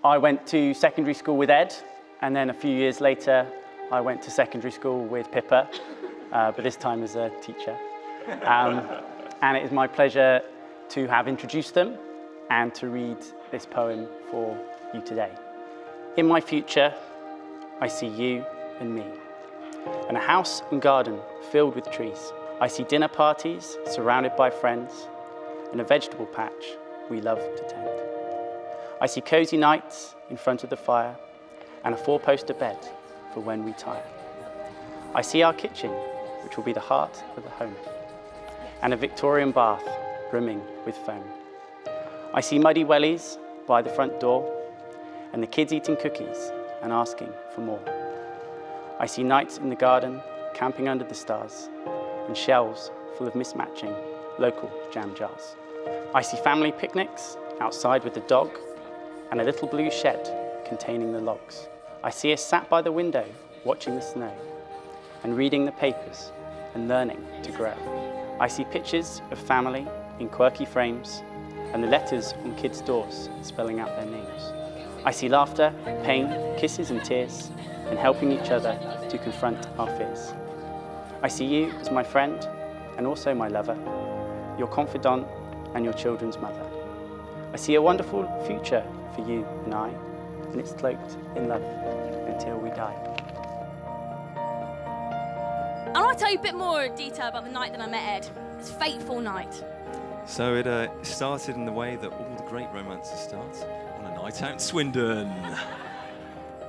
I went to secondary school with Ed, and then a few years later, I went to secondary school with Pippa, but this time as a teacher. And it is my pleasure to have introduced them and to read this poem for you today. In my future, I see you and me, and a house and garden filled with trees. I see dinner parties surrounded by friends, and a vegetable patch we love to tend. I see cozy nights in front of the fire, and a four-poster bed for when we tire. I see our kitchen, which will be the heart of the home, and a Victorian bath brimming with foam. I see muddy wellies by the front door, and the kids eating cookies and asking for more. I see nights in the garden, camping under the stars, and shelves full of mismatching local jam jars. I see family picnics outside with the dog, and a little blue shed containing the logs. I see us sat by the window watching the snow, and reading the papers and learning to grow. I see pictures of family in quirky frames, and the letters on kids' doors spelling out their names. I see laughter, pain, kisses and tears, and helping each other to confront our fears. I see you as my friend, and also my lover, your confidant and your children's mother. I see a wonderful future for you and I, and it's cloaked in love until we die. I want to tell you a bit more detail about the night that I met Ed. It's a fateful night. So it started in the way that all the great romances start, on a night out in Swindon.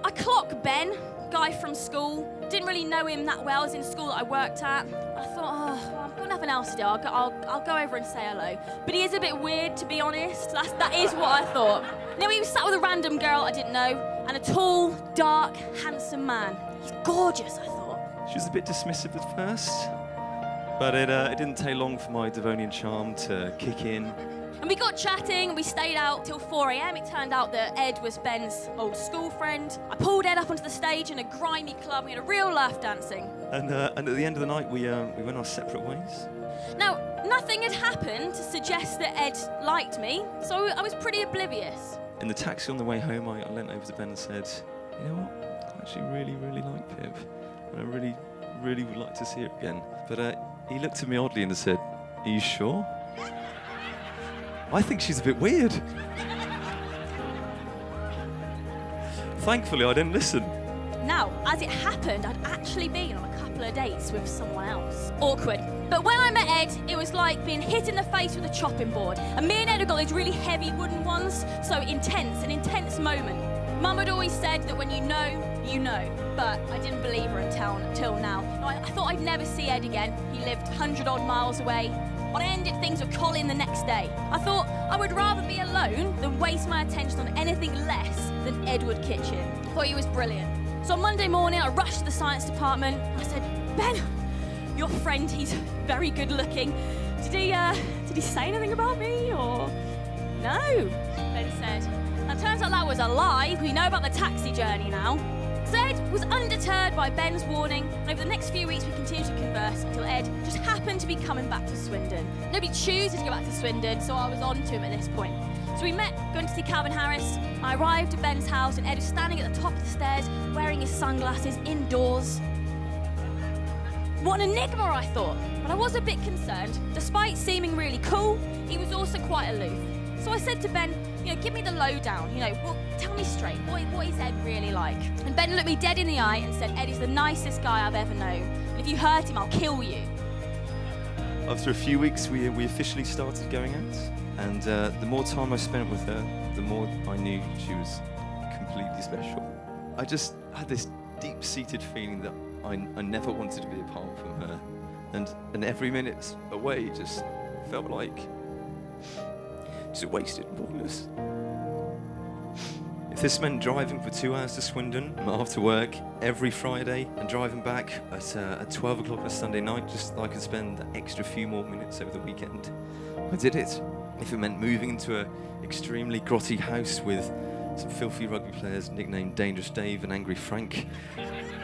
I clocked Ben, guy from school. Didn't really know him that well. I was in school that I worked at. I thought, well, I've got nothing else to do. I'll go over and say hello. But he is a bit weird, to be honest. That is what I thought. Now, he was sat with a random girl I didn't know, and a tall, dark, handsome man. He's gorgeous, I thought. She was a bit dismissive at first, but it didn't take long for my Devonian charm to kick in. And we got chatting, and we stayed out till 4 a.m. It turned out that Ed was Ben's old school friend. I pulled Ed up onto the stage in a grimy club. We had a real laugh dancing. And at the end of the night, we went our separate ways. Now, nothing had happened to suggest that Ed liked me, so I was pretty oblivious. In the taxi on the way home, I leant over to Ben and said, you know what, I actually really, really like Pip, and I really, really would like to see her again. But he looked at me oddly and said, are you sure? I think she's a bit weird. Thankfully, I didn't listen. Now, as it happened, I'd actually been on a couple of dates with someone else. Awkward. But when I met Ed, it was like being hit in the face with a chopping board. And me and Ed had got those really heavy wooden ones, so intense, an intense moment. Mum had always said that when you know, you know. But I didn't believe her until now. I thought I'd never see Ed again. He lived 100-odd miles away. But I ended things with Colin the next day. I thought I would rather be alone than waste my attention on anything less than Edward Kitchen. I thought he was brilliant. So on Monday morning, I rushed to the science department. I said, Ben, your friend, he's very good looking. Did he say anything about me, or? No, Ben said. And it turns out that was a lie. We know about the taxi journey now. So Ed was undeterred by Ben's warning, and over the next few weeks we continued to converse until Ed just happened to be coming back to Swindon. Nobody chooses to go back to Swindon, so I was on to him at this point. So we met going to see Calvin Harris. I arrived at Ben's house, and Ed was standing at the top of the stairs, wearing his sunglasses indoors. What an enigma, I thought. But I was a bit concerned. Despite seeming really cool, he was also quite aloof. So I said to Ben, give me the lowdown. Well, tell me straight, what is Ed really like? And Ben looked me dead in the eye and said, Ed is the nicest guy I've ever known. And if you hurt him, I'll kill you. After a few weeks, we officially started going out. And the more time I spent with her, the more I knew she was completely special. I just had this deep-seated feeling that I never wanted to be apart from her. And every minute away just felt like just a wasted pointless. If this meant driving for 2 hours to Swindon after work every Friday and driving back at 12 o'clock on a Sunday night just so I could spend that extra few more minutes over the weekend, I did it. If it meant moving into an extremely grotty house with some filthy rugby players nicknamed Dangerous Dave and Angry Frank,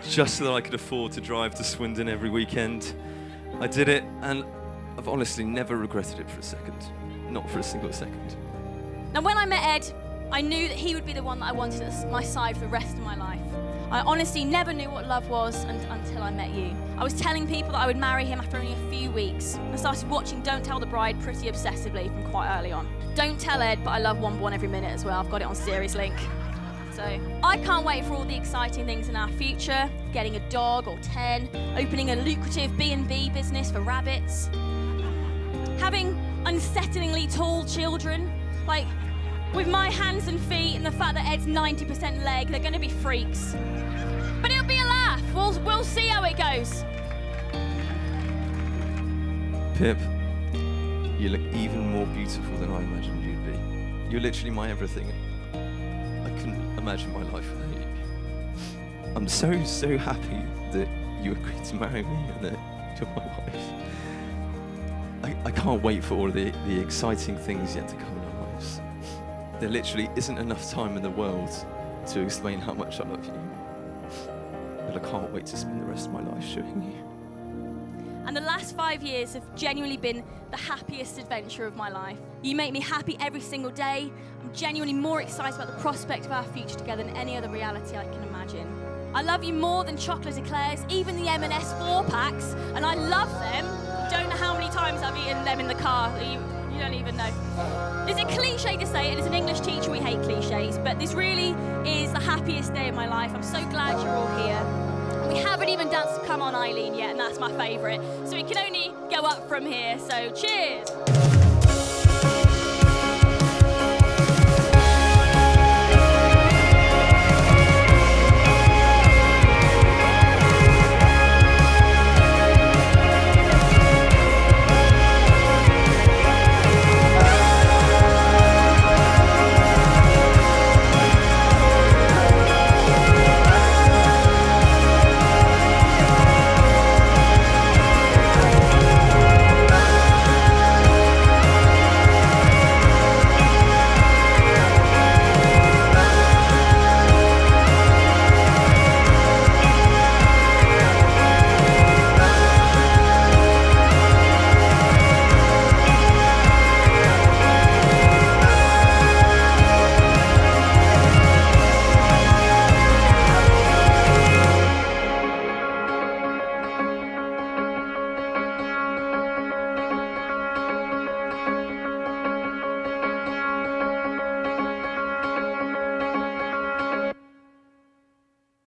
just so that I could afford to drive to Swindon every weekend, I did it, and I've honestly never regretted it for a second. Not for a single second. Now, when I met Ed, I knew that he would be the one that I wanted at my side for the rest of my life. I honestly never knew what love was until I met you. I was telling people that I would marry him after only a few weeks. I started watching Don't Tell the Bride pretty obsessively from quite early on. Don't tell Ed, but I love One Born Every Minute as well. I've got it on Series Link. So I can't wait for all the exciting things in our future, getting a dog or 10, opening a lucrative B&B business for rabbits, having unsettlingly tall children, like with my hands and feet and the fact that Ed's 90% leg, they're going to be freaks. But it'll be a laugh. We'll see how it goes. Pip, you look even more beautiful than I imagined you'd be. You're literally my everything. I couldn't imagine my life without you. I'm so happy that you agreed to marry me and that you're my wife. I can't wait for all the exciting things yet to come in our lives. There literally isn't enough time in the world to explain how much I love you. But I can't wait to spend the rest of my life showing you. And the last 5 years have genuinely been the happiest adventure of my life. You make me happy every single day. I'm genuinely more excited about the prospect of our future together than any other reality I can imagine. I love you more than chocolate eclairs, even the M&S 4-packs, and I love them. You don't know how many times I've eaten them in the car. You don't even know. It's a cliche to say it, and as an English teacher we hate cliches, but this really is the happiest day of my life. I'm so glad you're all here. We haven't even danced Come On Eileen yet, and that's my favourite. So it can only go up from here, so cheers.